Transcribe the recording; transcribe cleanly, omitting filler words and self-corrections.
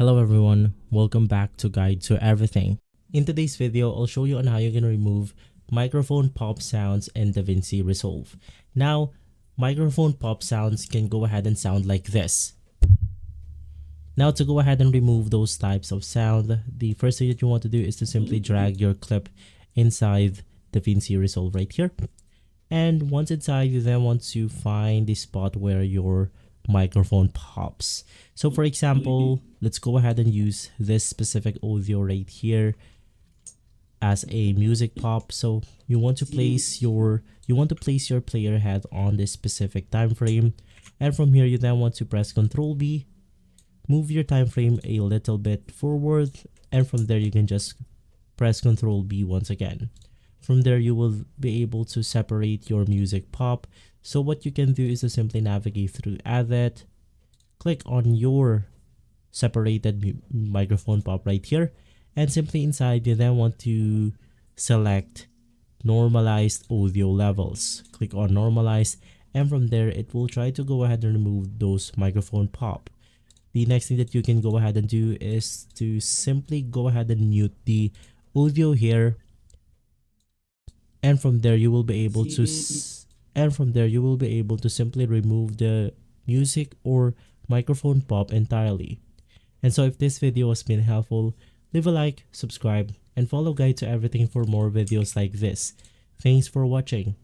Hello everyone, welcome back to Guide to Everything. In today's video, I'll show you on how you can remove microphone pop sounds in Davinci Resolve. Now, microphone pop sounds can go ahead and sound like this. Now to go ahead and remove those types of sound, the first thing that you want to do is to simply drag your clip inside Davinci Resolve right here. And once inside, you then want to find the spot where your microphone pops. So for example, let's go ahead and use this specific audio right here as a music pop. So you want to place your player head on this specific time frame, and from here you then want to press Ctrl V, move your time frame a little bit forward, and from there you can just press Ctrl B once again. From there you will be able to separate your music pop. So what you can do is to simply navigate through Edit, click on your separated microphone pop right here, and simply inside you then want to select normalized audio levels. Click on normalized, and from there it will try to go ahead and remove those microphone pop. The next thing that you can go ahead and do is to simply go ahead and mute the audio here, and from there you will be able to simply remove the music or microphone pop entirely. And so if this video has been helpful, leave a like, subscribe, and follow Guide to Everything for more videos like this. Thanks for watching.